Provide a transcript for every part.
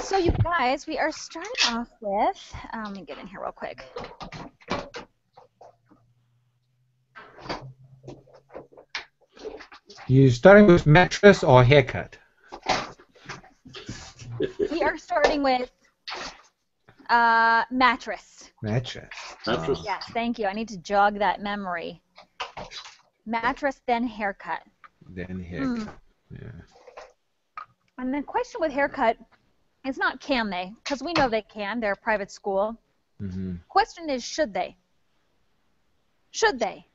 So you guys, we are starting off with, let me get in here real quick. You starting with mattress or haircut? We are starting with mattress. Mattress. Mattress. Yes, thank you. I need to jog that memory. Mattress, then haircut. Then haircut. Yeah. And the question with haircut is not can they, because we know they can. They're a private school. Mm-hmm. Question is should they? Should they?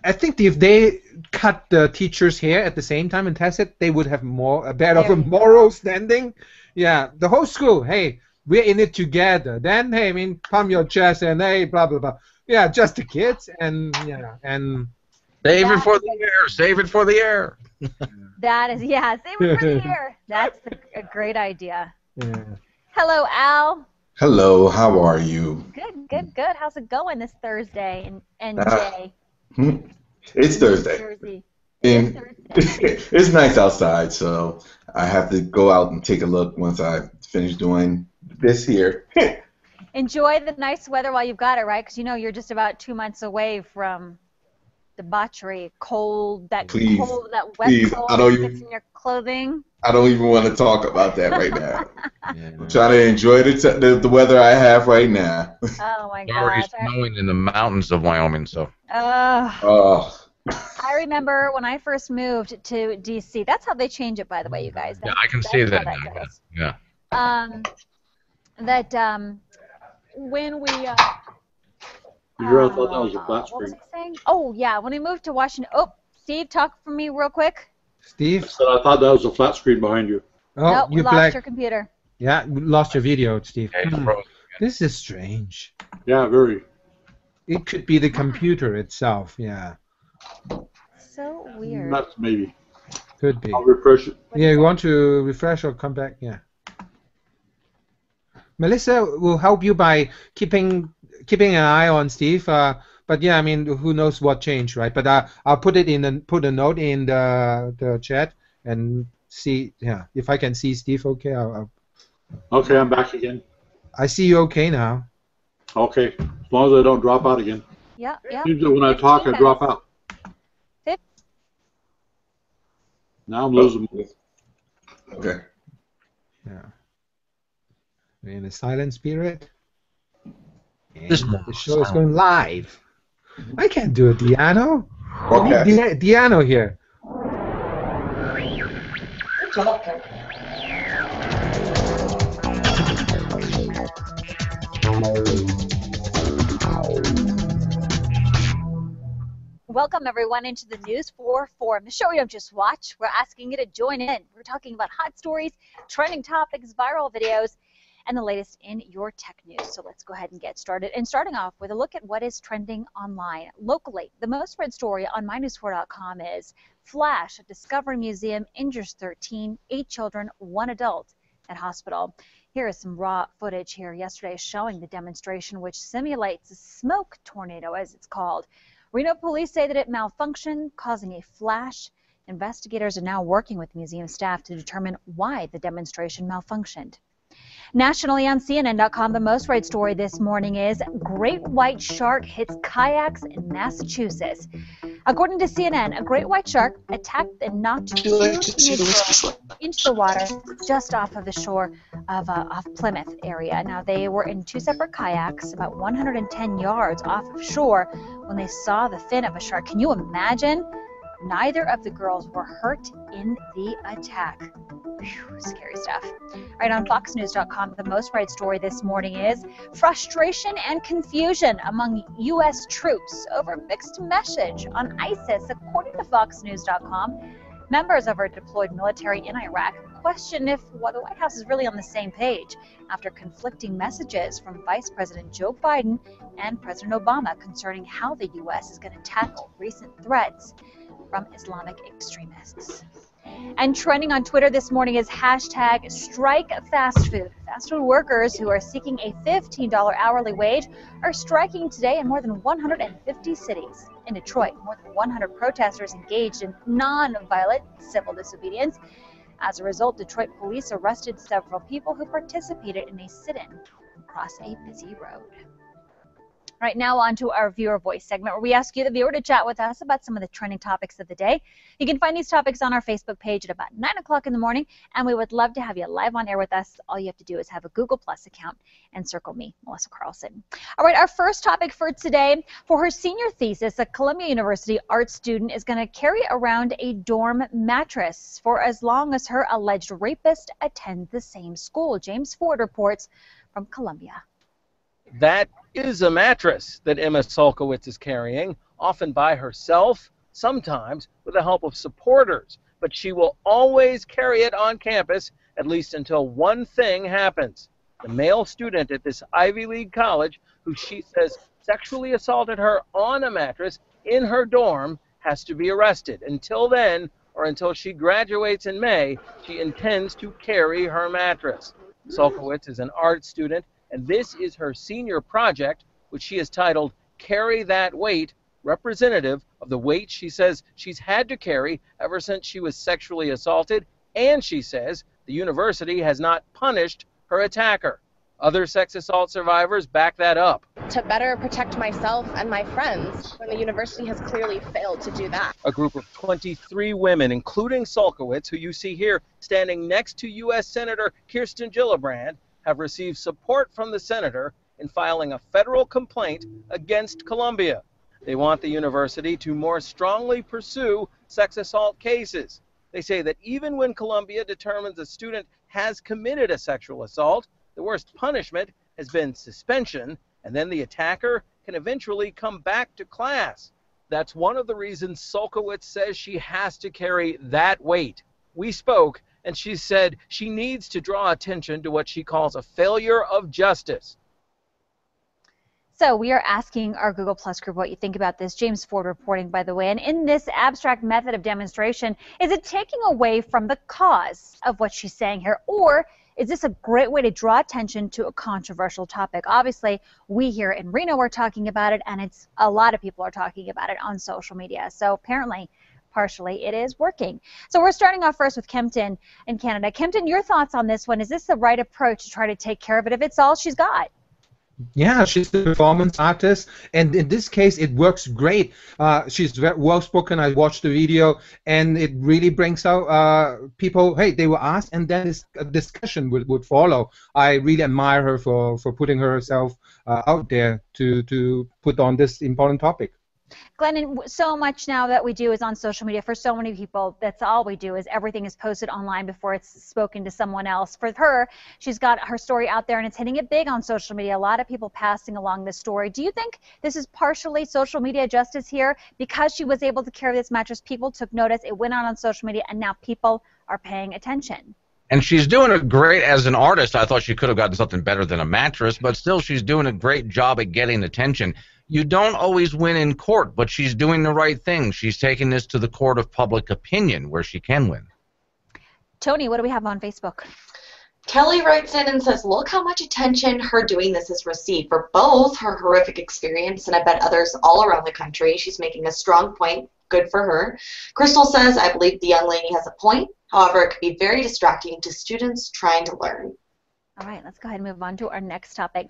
I think if they cut the teacher's hair at the same time and test it, they would have a better moral standing. Yeah, the whole school, hey, we're in it together. Then, hey, I mean, pump your chest and hey, blah blah blah. Yeah, just the kids and yeah, and save it for the air. Save it for the air. That is, yeah, save it for the air. That's a great idea. Yeah. Hello, Al. Hello, how are you? Good, good, good. How's it going this Thursday? And Jay. It's Thursday. And it's nice outside, so I have to go out and take a look once I finish doing this here. Enjoy the nice weather while you've got it, right? Because you know you're just about 2 months away from debauchery, cold, that cold, that wet cold that gets in your clothing. I don't even want to talk about that right now. I'm trying to enjoy the weather I have right now. Oh my God! It's already snowing in the mountains of Wyoming, so. Oh. I remember when I first moved to D.C. That's how they change it, by the way, you guys. Yeah, I can see that now. Yeah. When we. You really thought that was a flat screen? What was I saying? Oh yeah, when we moved to Washington. Oh, Steve, talk for me real quick. Steve? I said I thought that was a flat screen behind you. Oh, nope, you lost your computer. Yeah, you lost your video, Steve. Okay, This is strange. Yeah, very. It could be the computer itself, yeah. So weird. Nuts, maybe. Could be. I'll refresh it. Yeah, you want to refresh or come back? Yeah. Melissa will help you by keeping an eye on Steve. But yeah, I mean, who knows what changed, right? But I'll put a note in the chat and see. Yeah, if I can see Steve, okay. Okay, I'm back again. I see you okay now. Okay, as long as I don't drop out again. Yeah, yeah. Usually when I talk, I drop out. Now I'm losing. Okay. Yeah. We're in the silent spirit. And the show is going live. I can't do a Diano. Okay. Diano here. Welcome everyone into the News 4 Forum, the show you don't just watch. We're asking you to join in. We're talking about hot stories, trending topics, viral videos, and the latest in your tech news. So let's go ahead and get started. And starting off with a look at what is trending online. Locally, the most read story on mynews4.com is Flash, a Discovery Museum injures 13, 8 children, 1 adult at hospital. Here is some raw footage here yesterday showing the demonstration which simulates a smoke tornado, as it's called. Reno police say that it malfunctioned, causing a flash. Investigators are now working with museum staff to determine why the demonstration malfunctioned. Nationally on CNN.com, the most read story this morning is Great White Shark hits kayaks in Massachusetts. According to CNN, a great white shark attacked and knocked 2 teenage girls into the water just off of the shore of Plymouth area. Now, they were in 2 separate kayaks about 110 yards off of shore when they saw the fin of a shark. Can you imagine? Neither of the girls were hurt in the attack. Whew, scary stuff. All right, on FoxNews.com, the most read story this morning is frustration and confusion among U.S. troops over mixed message on ISIS. According to FoxNews.com, members of our deployed military in Iraq question if the White House is really on the same page after conflicting messages from Vice President Joe Biden and President Obama concerning how the U.S. is going to tackle recent threats from Islamic extremists. And trending on Twitter this morning is hashtag strike fast food. Fast food workers who are seeking a $15 hourly wage are striking today in more than 150 cities. In Detroit, more than 100 protesters engaged in non-violent civil disobedience. As a result, Detroit police arrested several people who participated in a sit-in across a busy road. Right now, on to our viewer voice segment, where we ask you, the viewer, to chat with us about some of the trending topics of the day. You can find these topics on our Facebook page at about 9 o'clock in the morning, and we would love to have you live on air with us. All you have to do is have a Google Plus account and circle me, Melissa Carlson. All right, our first topic for today. For her senior thesis, a Columbia University art student is going to carry around a dorm mattress for as long as her alleged rapist attends the same school. James Ford reports from Columbia. That is a mattress that Emma Solkowitz is carrying, often by herself, sometimes with the help of supporters. But she will always carry it on campus, at least until one thing happens. The male student at this Ivy League college, who she says sexually assaulted her on a mattress in her dorm, has to be arrested. Until then, or until she graduates in May, she intends to carry her mattress. Solkowitz is an art student, and this is her senior project, which she has titled Carry That Weight, representative of the weight she says she's had to carry ever since she was sexually assaulted, and she says the university has not punished her attacker. Other sex assault survivors back that up. To better protect myself and my friends when the university has clearly failed to do that. A group of 23 women, including Solkowitz, who you see here standing next to U.S. Senator Kirsten Gillibrand, have received support from the senator in filing a federal complaint against Columbia. They want the university to more strongly pursue sex assault cases. They say that even when Columbia determines a student has committed a sexual assault, the worst punishment has been suspension, and then the attacker can eventually come back to class. That's one of the reasons Solkowitz says she has to carry that weight. We spoke, and she said she needs to draw attention to what she calls a failure of justice. So we are asking our Google Plus group what you think about this. James Ford reporting, by the way. And in this abstract method of demonstration, is it taking away from the cause of what she's saying here? Or is this a great way to draw attention to a controversial topic? Obviously, we here in Reno are talking about it, and it's a lot of people are talking about it on social media. So apparently, partially, it is working. So we're starting off first with Kempton in Canada. Kempton, your thoughts on this one? Is this the right approach to try to take care of it if it's all she's got? Yeah, she's the performance artist, and in this case, it works great. She's very well-spoken. I watched the video, and it really brings out people. Hey, they were asked, and then a discussion would follow. I really admire her for putting herself out there to put on this important topic. Glennon, so much now that we do is on social media. For so many people, that's all we do, is everything is posted online before it's spoken to someone else. For her, she's got her story out there, and it's hitting it big on social media. A lot of people passing along this story. Do you think this is partially social media justice here? Because she was able to carry this mattress, people took notice, it went out on social media, and now people are paying attention. And she's doing it great as an artist. I thought she could have gotten something better than a mattress, but still she's doing a great job at getting attention. You don't always win in court, but she's doing the right thing. She's taking this to the court of public opinion where she can win. Tony, what do we have on Facebook? Kelly writes in and says, look how much attention her doing this has received for both her horrific experience and I bet others all around the country. She's making a strong point. Good for her. Crystal says, I believe the young lady has a point. However, it could be very distracting to students trying to learn. All right, let's go ahead and move on to our next topic.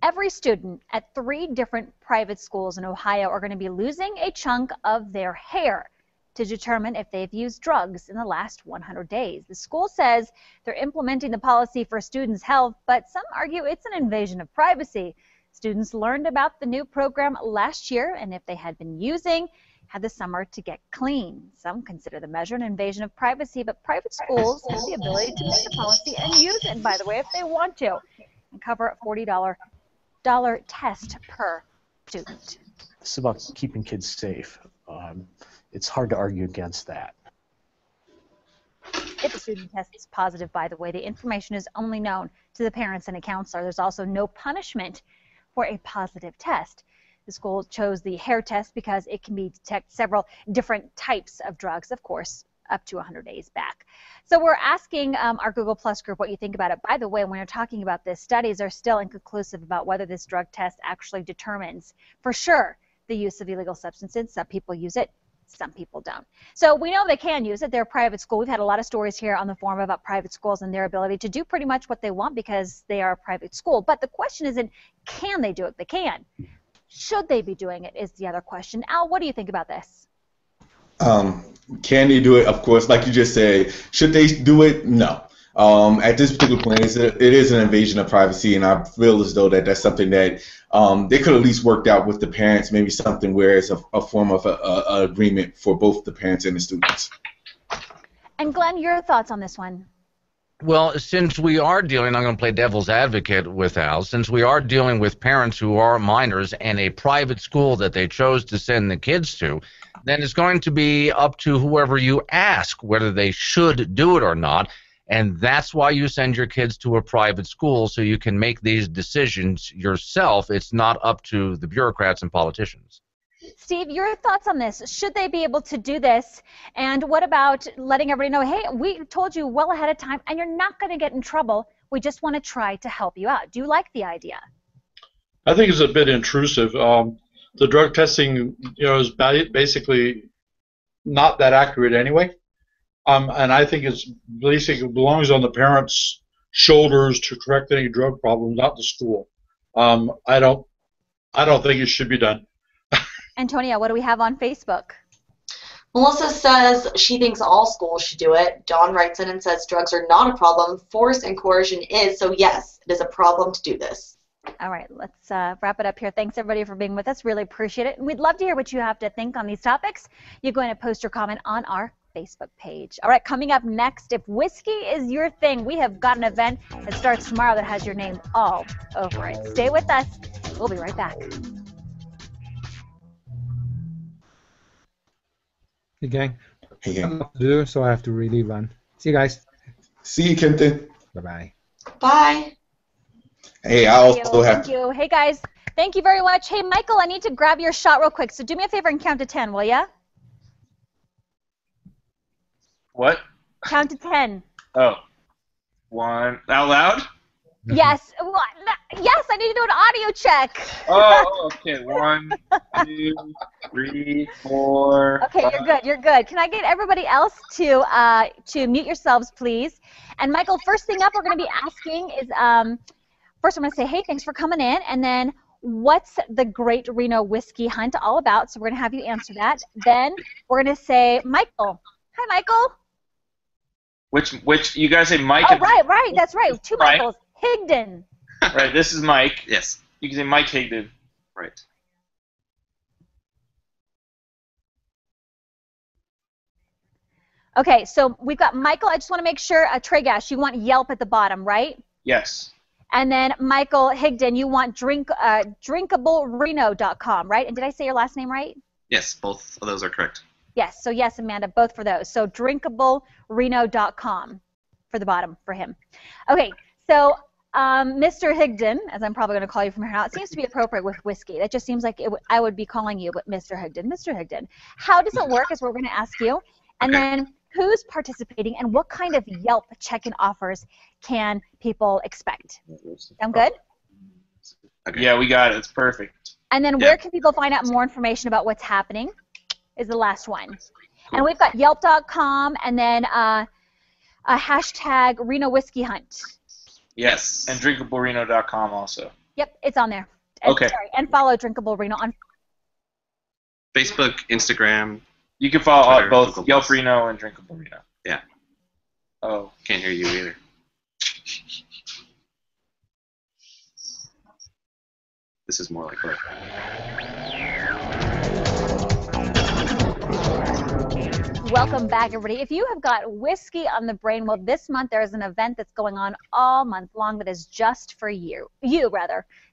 Every student at 3 different private schools in Ohio are going to be losing a chunk of their hair to determine if they've used drugs in the last 100 days. The school says they're implementing the policy for students' health, but some argue it's an invasion of privacy. Students learned about the new program last year, and if they had been using, had the summer to get clean. Some consider the measure an invasion of privacy, but private schools have the ability to make the policy and use it, by the way, if they want to, and cover a $40 test per student. It's about keeping kids safe. It's hard to argue against that. If a student tests positive, by the way, the information is only known to the parents and a counselor. There's also no punishment for a positive test. The school chose the hair test because it can detect several different types of drugs. Of course, up to 100 days back. So we're asking our Google Plus group what you think about it. By the way, when you're talking about this, studies are still inconclusive about whether this drug test actually determines for sure the use of illegal substances. Some people use it, some people don't. So we know they can use it. They're a private school. We've had a lot of stories here on the forum about private schools and their ability to do pretty much what they want because they are a private school. But the question isn't, can they do it? They can. Should they be doing it is the other question. Al, what do you think about this? Can they do it? Of course, like you just said. Should they do it? No. At this particular point, it is an invasion of privacy, and I feel as though that's something that they could at least worked out with the parents, maybe something where it's a form of a agreement for both the parents and the students. And Glenn, your thoughts on this one? Well, since we are dealing, I'm going to play devil's advocate with Al, since we are dealing with parents who are minors and a private school that they chose to send the kids to, then it's going to be up to whoever you ask whether they should do it or not. And that's why you send your kids to a private school, so you can make these decisions yourself. It's not up to the bureaucrats and politicians. Steve, your thoughts on this? Should they be able to do this? And what about letting everybody know, hey, we told you well ahead of time, and you're not going to get in trouble. We just want to try to help you out. Do you like the idea? I think it's a bit intrusive. The drug testing, is basically not that accurate anyway. And I think it's basically belongs on the parents' shoulders to correct any drug problems, not the school. I don't think it should be done. Antonia, what do we have on Facebook? Melissa says she thinks all schools should do it. Dawn writes in and says drugs are not a problem. Force and coercion is. So yes, it is a problem to do this. All right, let's wrap it up here. Thanks, everybody, for being with us. Really appreciate it. And we'd love to hear what you have to think on these topics. You're going to post your comment on our Facebook page. All right, coming up next, if whiskey is your thing, we have got an event that starts tomorrow that has your name all over it. Stay with us. We'll be right back. Hey, gang. Hey, gang. I have a lot to do, so I have to really run. See you guys. See you, Kenton. Bye-bye. Bye. Hey, I also have... Thank you. Hey, guys. Thank you very much. Hey, Michael, I need to grab your shot real quick. So do me a favor and count to 10, will ya? What? Count to 10. Oh. One. Out loud? Yes. Yes, I need to do an audio check. Oh, okay. 1, 2, 3, 4. Okay, 5. you're good. You're good. Can I get everybody else to mute yourselves, please? And Michael, first thing up, we're going to be asking is first I'm going to say, hey, thanks for coming in, and then what's the Great Reno Whiskey Hunt all about? So we're going to have you answer that. Then we're going to say, Michael. Hi, Michael. Which you guys say Mike? Oh, right. That's right. Two Michaels. Higdon. Right, this is Mike. Yes. You can say Mike Higdon. Right. Okay, so we've got Michael. I just want to make sure, Tregash, you want Yelp at the bottom, right? Yes. And then Michael Higdon, you want drinkablereno.com, right? And did I say your last name right? Yes, both of those are correct. Yes, so yes, Amanda, both for those. So drinkablereno.com for the bottom for him. Okay, so Mr. Higdon, as I'm probably going to call you from here out, seems to be appropriate with whiskey. That just seems like I would be calling you Mr. Higdon. Mr. Higdon, how does it work is what we're going to ask you. And then who's participating and what kind of Yelp check-in offers can people expect? Sound good? Okay. Yeah, we got it. It's perfect. And then where can people find out more information about what's happening is the last one. Cool. And we've got Yelp.com and then a hashtag Reno Whiskey Hunt. Yes, and drinkablereno.com also. Yep, it's on there. And, okay. Sorry, and follow Drinkable Reno on Facebook, Instagram. You can follow Twitter, both Google Yelp Plus. Reno and Drinkable Reno. Yeah. Oh. Can't hear you either. This is more like her. Welcome back, everybody. If you have got whiskey on the brain, well, this month there is an event that's going on all month long that is just for you.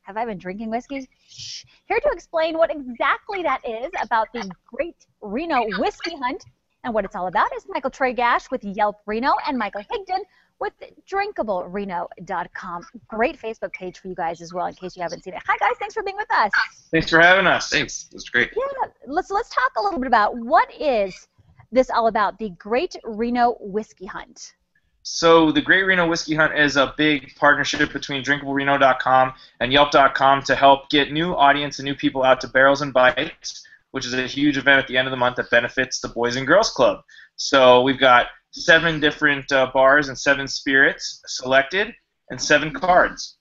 Have I been drinking whiskey? Shh. Here to explain what exactly that is about the Great Reno Whiskey Hunt and what it's all about is Michael Tregash with Yelp Reno and Michael Higdon with drinkablereno.com. Great Facebook page for you guys as well in case you haven't seen it. Hi, guys. Thanks for being with us. Thanks for having us. Thanks. It was great. Yeah. Let's talk a little bit about what is this all about? The Great Reno Whiskey Hunt. So the Great Reno Whiskey Hunt is a big partnership between DrinkableReno.com and Yelp.com to help get new audience and new people out to Barrels and Bites, which is a huge event at the end of the month that benefits the Boys and Girls Club. So we've got 7 different bars and 7 spirits selected and 7 cards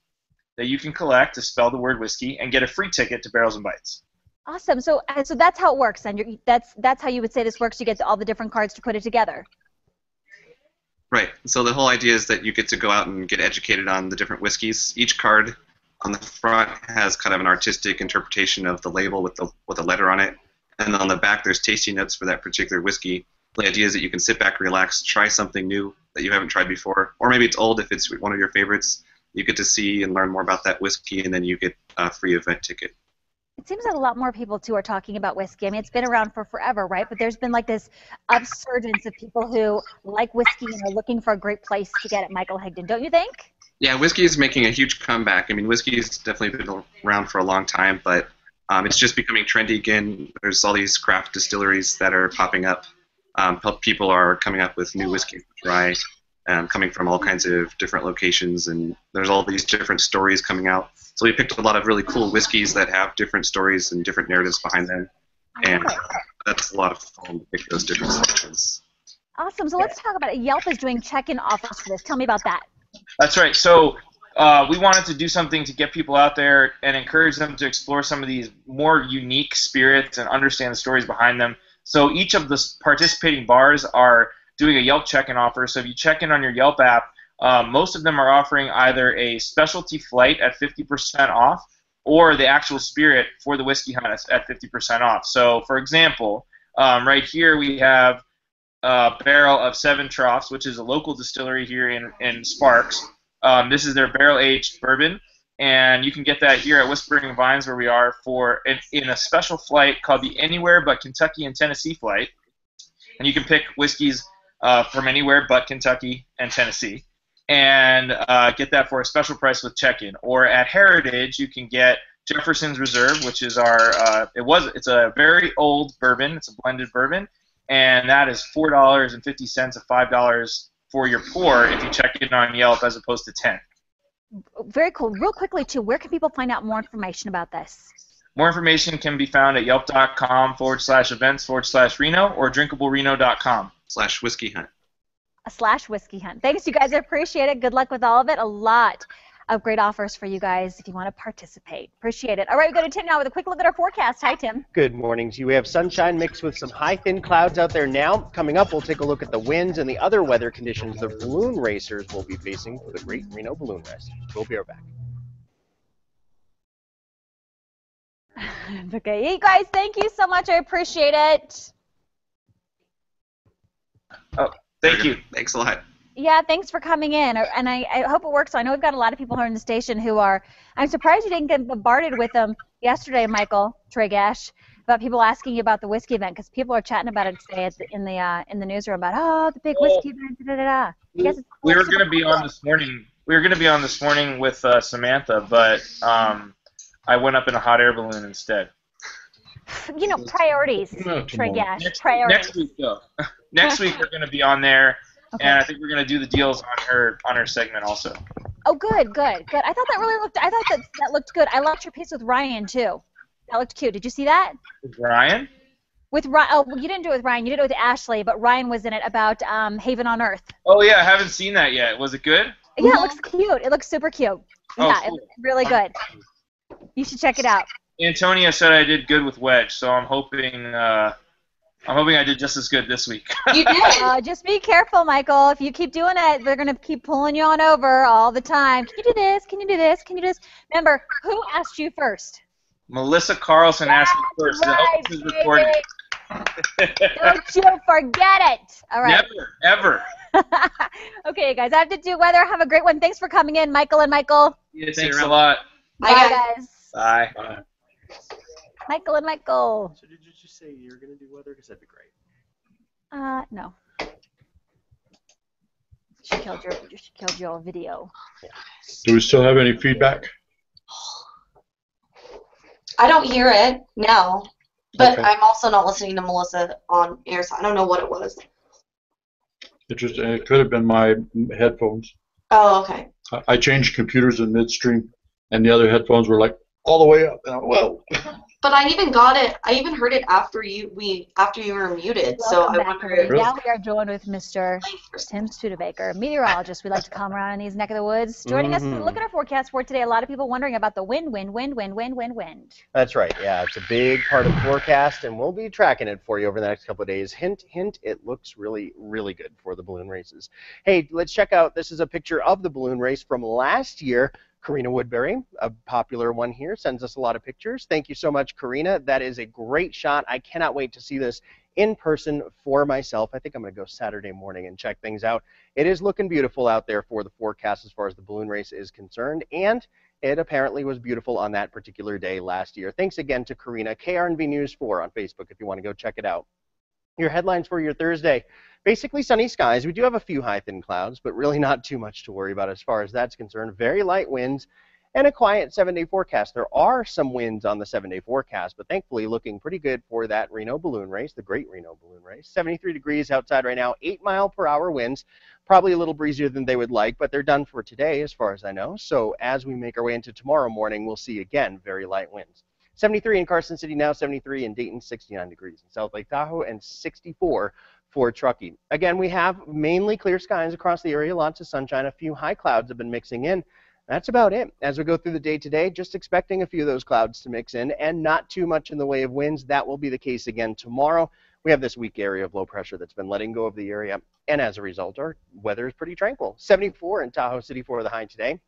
that you can collect to spell the word whiskey and get a free ticket to Barrels and Bites. Awesome. So that's how it works, and that's how you would say this works. You get all the different cards to put it together. Right. So the whole idea is that you get to go out and get educated on the different whiskeys. Each card on the front has kind of an artistic interpretation of the label with a letter on it, and on the back there's tasting notes for that particular whiskey. The idea is that you can sit back, relax, try something new that you haven't tried before, or maybe it's old if it's one of your favorites. You get to see and learn more about that whiskey, and then you get a free event ticket. It seems that a lot more people, too, are talking about whiskey. I mean, it's been around for forever, right? But there's been, like, this upsurgence of people who like whiskey and are looking for a great place to get it, Michael Higdon, don't you think? Yeah, whiskey is making a huge comeback. I mean, whiskey's definitely been around for a long time, but it's just becoming trendy again. There's all these craft distilleries that are popping up. People are coming up with new whiskey to try, coming from all kinds of different locations, and there's all these different stories coming out. So we picked a lot of really cool whiskeys that have different stories and different narratives behind them, and that's a lot of fun to pick those different selections. Awesome. So let's talk about it. Yelp is doing check-in offers for this. Tell me about that. That's right. So we wanted to do something to get people out there and encourage them to explore some of these more unique spirits and understand the stories behind them. So each of the participating bars are doing a Yelp check-in offer. So if you check in on your Yelp app, most of them are offering either a specialty flight at 50% off or the actual spirit for the whiskey hunt at 50% off. So, for example, right here we have a barrel of 7 Troughs, which is a local distillery here in Sparks. This is their barrel-aged bourbon, and you can get that here at Whispering Vines, where we are, in a special flight called the Anywhere But Kentucky and Tennessee flight. And you can pick whiskeys from anywhere but Kentucky and Tennessee, and get that for a special price with check-in. Or at Heritage, you can get Jefferson's Reserve, which is it's a very old bourbon. It's a blended bourbon, and that is $4.50 of $5 for your pour if you check in on Yelp as opposed to 10. Very cool. Real quickly, too, where can people find out more information about this? More information can be found at yelp.com/events/Reno or drinkablereno.com/whiskey hunt. /whiskey hunt. Thanks, you guys. I appreciate it. Good luck with all of it. A lot of great offers for you guys if you want to participate. Appreciate it. All right, we go to Tim now with a quick look at our forecast. Hi, Tim. Good morning to you. We have sunshine mixed with some high, thin clouds out there now. Coming up, we'll take a look at the winds and the other weather conditions the balloon racers will be facing for the Great Reno Balloon Race. We'll be right back. Okay, you guys, thank you so much. I appreciate it. Oh, thank you. Thanks a lot. Yeah, thanks for coming in, and I hope it works. I know we've got a lot of people here in the station who are. I'm surprised you didn't get bombarded with them yesterday, Michael Tregash, about people asking you about the whiskey event, because people are chatting about it today in the newsroom about the big whiskey event. I guess we were going to be on this morning. We were going to be on this morning with Samantha, but I went up in a hot air balloon instead. You know, priorities, Tregash. Priorities. Next week, though. Next week we're going to be on there. Okay. And I think we're going to do the deals on her segment also. Oh, good. I thought that looked good. I liked your piece with Ryan too. That looked cute. Did you see that? With Ryan? With Ryan? Oh, well, you didn't do it with Ryan. You did it with Ashley, but Ryan was in it about Haven on Earth. Oh yeah, I haven't seen that yet. Was it good? Yeah, it looks cute. It looks super cute. Oh, yeah, cool. It's really good. You should check it out. Antonia said I did good with Wedge, so I'm hoping I did just as good this week. You did. Just be careful, Michael. If you keep doing it, they're going to keep pulling you on over all the time. Can you do this? Can you do this? Can you do this? Remember, who asked you first? Melissa Carlson asked me first. Right, this is recording. Don't you forget it. All right. Never, ever. Okay, guys, I have to do weather. Have a great one. Thanks for coming in, Michael and Michael. Yeah, thanks a lot. Bye, guys. Bye. Michael and Michael. So did you just say you're going to do weather? Because that'd be great. No. She killed your video. Yeah. Do we still have any feedback? I don't hear it. No. But Okay. I'm also not listening to Melissa on air, so I don't know what it was. Interesting. It could have been my headphones. Oh, okay. I changed computers in midstream, and the other headphones were like all the way up. And well, But I even got it. I even heard it after you were muted. So Welcome I back, wonder everybody. if Really? Now we are joined with Mr. Tim Studebaker, meteorologist. We like to call him around in these neck of the woods. Joining us to look at our forecast for today. A lot of people wondering about the wind. That's right. Yeah, it's a big part of the forecast, and we'll be tracking it for you over the next couple of days. Hint, hint, it looks really, really good for the balloon races. Hey, let's check out, this is a picture of the balloon race from last year. Karina Woodbury, a popular one here, sends us a lot of pictures. Thank you so much, Karina. That is a great shot. I cannot wait to see this in person for myself. I think I'm going to go Saturday morning and check things out. It is looking beautiful out there for the forecast as far as the balloon race is concerned, and it apparently was beautiful on that particular day last year. Thanks again to Karina, KRNV News 4 on Facebook if you want to go check it out. Your headlines for your Thursday. Basically sunny skies. We do have a few high thin clouds, but really not too much to worry about as far as that's concerned. Very light winds and a quiet 7-day forecast. There are some winds on the 7-day forecast, but thankfully looking pretty good for that Reno balloon race, the great Reno balloon race. 73 degrees outside right now, 8-mile-per-hour winds. Probably a little breezier than they would like, but they're done for today as far as I know. So as we make our way into tomorrow morning, we'll see again very light winds. 73 in Carson City now, 73 in Dayton, 69 degrees in South Lake Tahoe, and 64 for Truckee. Again, we have mainly clear skies across the area, lots of sunshine. A few high clouds have been mixing in. That's about it. As we go through the day today, just expecting a few of those clouds to mix in and not too much in the way of winds. That will be the case again tomorrow. We have this weak area of low pressure that's been letting go of the area, and as a result, our weather is pretty tranquil. 74 in Tahoe City for the high today.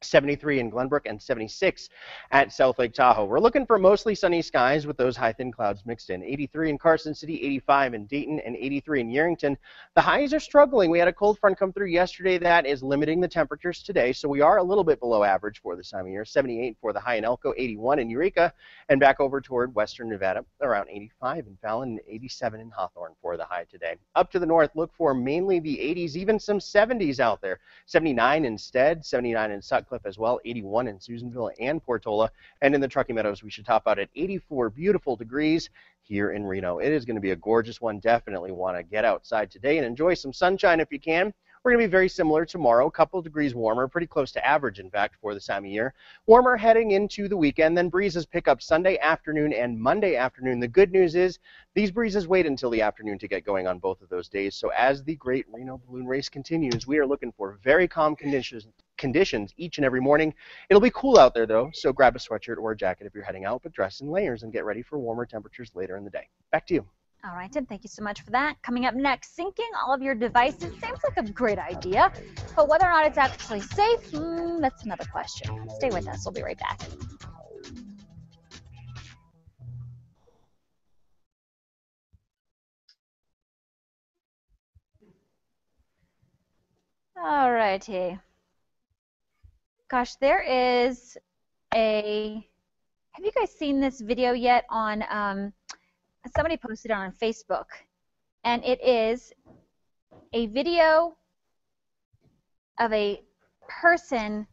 73 in Glenbrook, and 76 at South Lake Tahoe. We're looking for mostly sunny skies with those high thin clouds mixed in. 83 in Carson City, 85 in Dayton, and 83 in Yerington. The highs are struggling. We had a cold front come through yesterday that is limiting the temperatures today, so we are a little bit below average for this time of year. 78 for the high in Elko, 81 in Eureka, and back over toward western Nevada, around 85 in Fallon, and 87 in Hawthorne for the high today. Up to the north, look for mainly the 80s, even some 70s out there. 79 instead, 79 in Sutcliffe as well, 81 in Susanville and Portola, and in the Truckee Meadows we should top out at 84 beautiful degrees here in Reno. It is going to be a gorgeous one. Definitely want to get outside today and enjoy some sunshine if you can. We're going to be very similar tomorrow, a couple degrees warmer, pretty close to average, in fact, for the time of year. Warmer heading into the weekend, then breezes pick up Sunday afternoon and Monday afternoon. The good news is these breezes wait until the afternoon to get going on both of those days. So as the great Reno balloon race continues, we are looking for very calm conditions each and every morning. It'll be cool out there, though, so grab a sweatshirt or a jacket if you're heading out, but dress in layers and get ready for warmer temperatures later in the day. Back to you. All right, Tim, thank you so much for that. Coming up next, syncing all of your devices seems like a great idea, but whether or not it's actually safe, that's another question. Stay with us. We'll be right back. All righty. Gosh, there is have you guys seen this video yet on, somebody posted it on Facebook, and it is a video of a person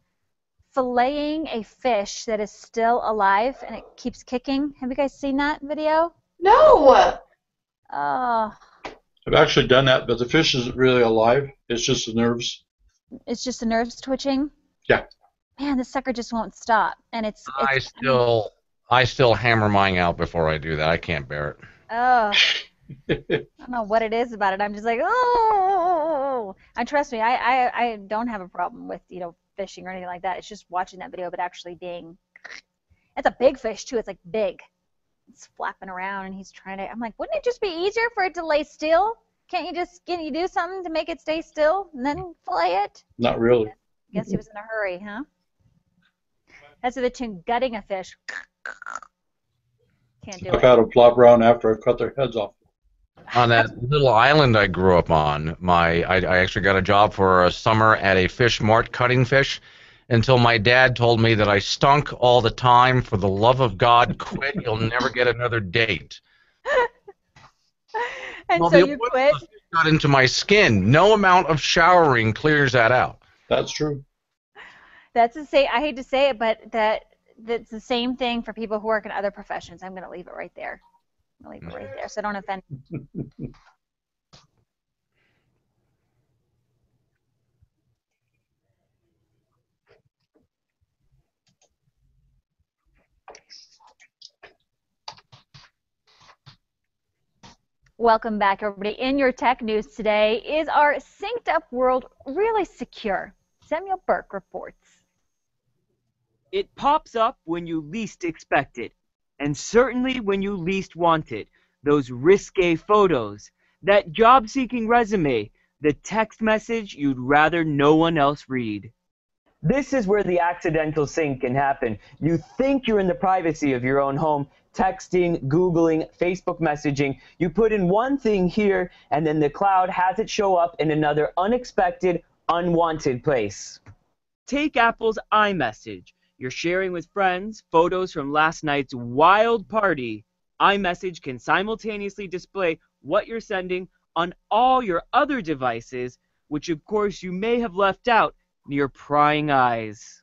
filleting a fish that is still alive, and it keeps kicking. Have you guys seen that video? No. Oh. I've actually done that, but the fish isn't really alive. It's just the nerves. It's just the nerves twitching? Yeah. Man, this sucker just won't stop, and it's I still hammer mine out before I do that. I can't bear it. Oh. I don't know what it is about it. I'm just like, oh. And trust me, I don't have a problem with, fishing or anything like that. It's just watching that video, but actually being, it's a big fish too. It's like big. It's flapping around, and he's trying to. I'm like, wouldn't it just be easier for it to lay still? Can't you do something to make it stay still and then fillet it? Not really. Guess he was in a hurry, huh? That's the tune, gutting a fish. Can't do it. I've had them flop around after I cut their heads off. On that little island I grew up on, I actually got a job for a summer at a fish mart cutting fish until my dad told me that I stunk all the time. For the love of God, quit. You'll never get another date. And well, so you quit? Got into my skin. No amount of showering clears that out. That's true. That's the same. I hate to say it, but that's the same thing for people who work in other professions. I'm going to leave it right there. I'll leave it right there so I don't offend. Welcome back, everybody. In your tech news today, is our synced up world really secure? Samuel Burke reports. It pops up when you least expect it, and certainly when you least want it. Those risque photos, that job-seeking resume, the text message you'd rather no one else read. This is where the accidental sync can happen. You think you're in the privacy of your own home, texting, Googling, Facebook messaging. You put in one thing here, and then the cloud has it show up in another unexpected, unwanted place. Take Apple's iMessage. You're sharing with friends photos from last night's wild party. iMessage can simultaneously display what you're sending on all your other devices, which of course you may have left out near prying eyes.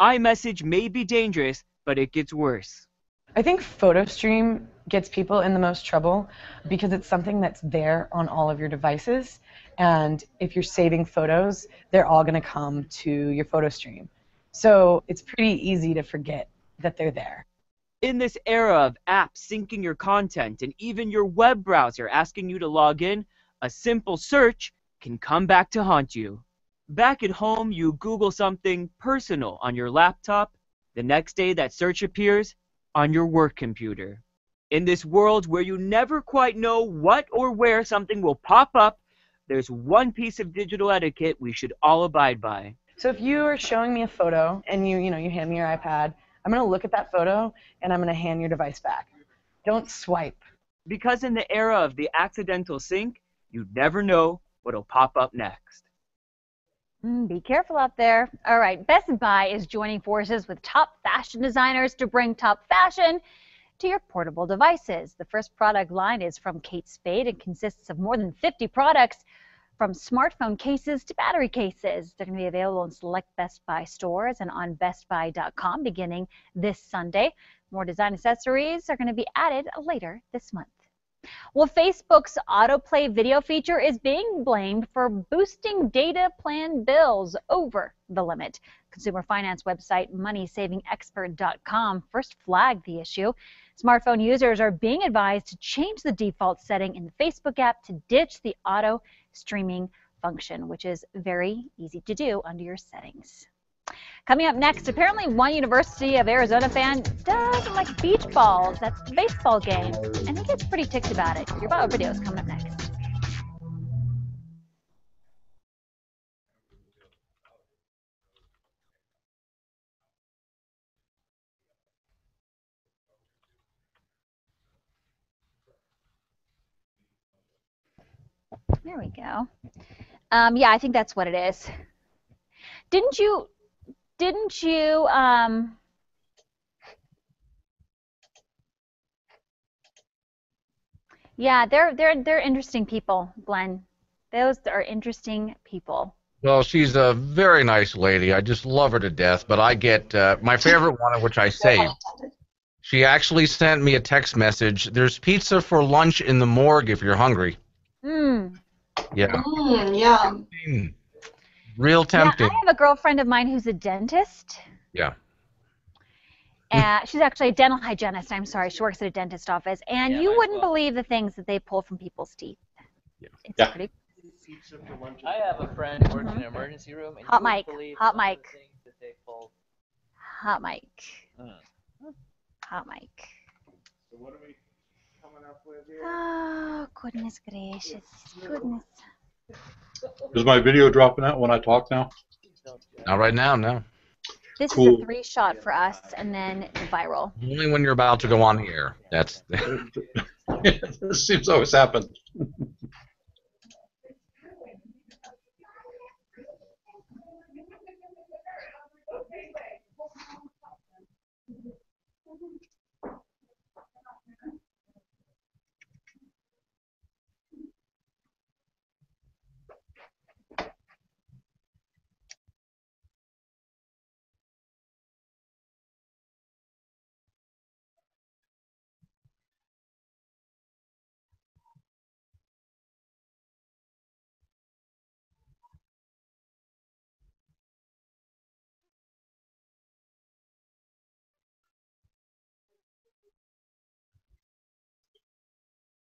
iMessage may be dangerous, but it gets worse. I think PhotoStream gets people in the most trouble because it's something that's there on all of your devices, and if you're saving photos, they're all going to come to your PhotoStream. So it's pretty easy to forget that they're there. In this era of apps syncing your content and even your web browser asking you to log in, a simple search can come back to haunt you. Back at home, you Google something personal on your laptop. The next day, that search appears on your work computer. In this world where you never quite know what or where something will pop up, there's one piece of digital etiquette we should all abide by. So if you are showing me a photo and you hand me your iPad, I'm going to look at that photo and I'm going to hand your device back. Don't swipe. Because in the era of the accidental sync, you never know what'll pop up next. Be careful out there. All right, Best Buy is joining forces with top fashion designers to bring top fashion to your portable devices. The first product line is from Kate Spade and consists of more than 50 products, from smartphone cases to battery cases. They're going to be available in select Best Buy stores and on bestbuy.com beginning this Sunday. More design accessories are going to be added later this month. Well, Facebook's autoplay video feature is being blamed for boosting data plan bills over the limit. Consumer finance website MoneySavingExpert.com first flagged the issue. Smartphone users are being advised to change the default setting in the Facebook app to ditch the auto streaming function, which is very easy to do under your settings. Coming up next, apparently one University of Arizona fan doesn't like beach balls. That's the baseball game, and he gets pretty ticked about it. Your viral video is coming up next. There we go. Yeah, I think that's what it is. Didn't you, yeah, they're interesting people, Glenn. Those are interesting people. Well, she's a very nice lady. I just love her to death. But I get my favorite one, which I saved. She actually sent me a text message. There's pizza for lunch in the morgue if you're hungry. Yeah. Yeah. Real tempting. Yeah, I have a girlfriend of mine who's a dentist. Yeah. She's actually a dental hygienist. I'm sorry. She works at a dentist office. And you wouldn't believe the things that they pull from people's teeth. Yeah. It's pretty. I have a friend who works in an emergency room. And Hot you mic. wouldn't believe Hot some of the mic. things that they pull. Hot mic. Hot mic. So what are we coming up with here? Oh, goodness gracious. Goodness. Is my video dropping out when I talk now? Not right now, no. This Cool. is a 3-shot for us, and then viral. Only when you're about to go on the air. That's. This seems to always happen.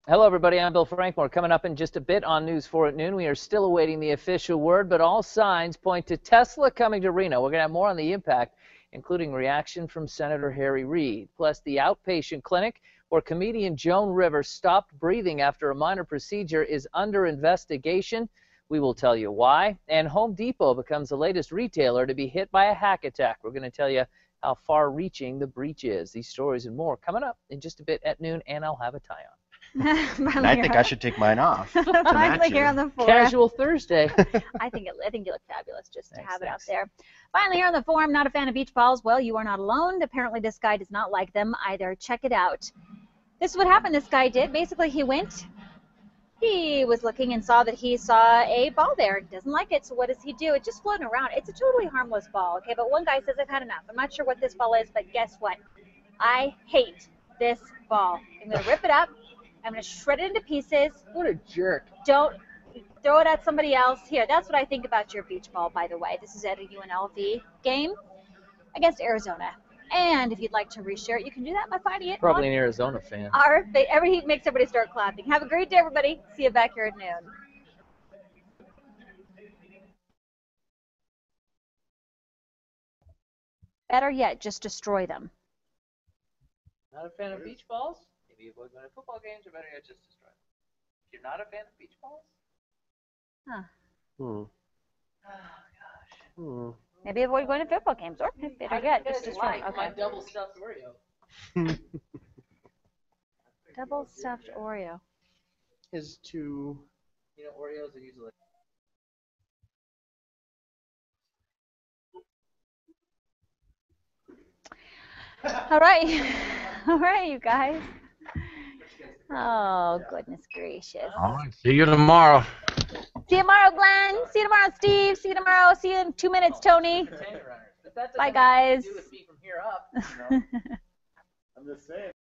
Hello, everybody. I'm Bill Frankmore. Coming up in just a bit on News 4 at noon. We are still awaiting the official word, but all signs point to Tesla coming to Reno. We're going to have more on the impact, including reaction from Senator Harry Reid. Plus, the outpatient clinic where comedian Joan Rivers stopped breathing after a minor procedure is under investigation. We will tell you why. And Home Depot becomes the latest retailer to be hit by a hack attack. We're going to tell you how far-reaching the breach is. These stories and more coming up in just a bit at noon, and I'll have a tie-on. And I think I should take mine off. Finally here on the forum. Casual Thursday. I think you look fabulous just to have it out there. Finally here on the forum, not a fan of beach balls? Well, you are not alone. Apparently this guy does not like them either. Check it out. This is what happened. This guy did. Basically, he was looking and saw that he saw a ball there. He doesn't like it, so what does he do? It's just floating around. It's a totally harmless ball, okay? But one guy says, I've had enough. I'm not sure what this ball is, but guess what? I hate this ball. I'm going to rip it up. I'm going to shred it into pieces. What a jerk. Don't throw it at somebody else. Here, that's what I think about your beach ball, by the way. This is at a UNLV game against Arizona. And if you'd like to reshare it, you can do that by finding it. Probably an Arizona fan. Every heat makes everybody start clapping. Have a great day, everybody. See you back here at noon. Better yet, just destroy them. Not a fan of beach balls? Maybe avoid going to football games, or better yet, just destroy them. If you're not a fan of beach balls? Huh. Oh, gosh. Maybe avoid going to football games, or better yet, just destroy them. My double stuffed Oreo. Double stuffed Oreo. Is to... You know, Oreos are usually... All right, you guys. Oh, goodness gracious. All right, see you tomorrow. See you tomorrow, Glenn. See you tomorrow, Steve. See you tomorrow. See you in 2 minutes, Tony. Bye, guys. I'm just saying.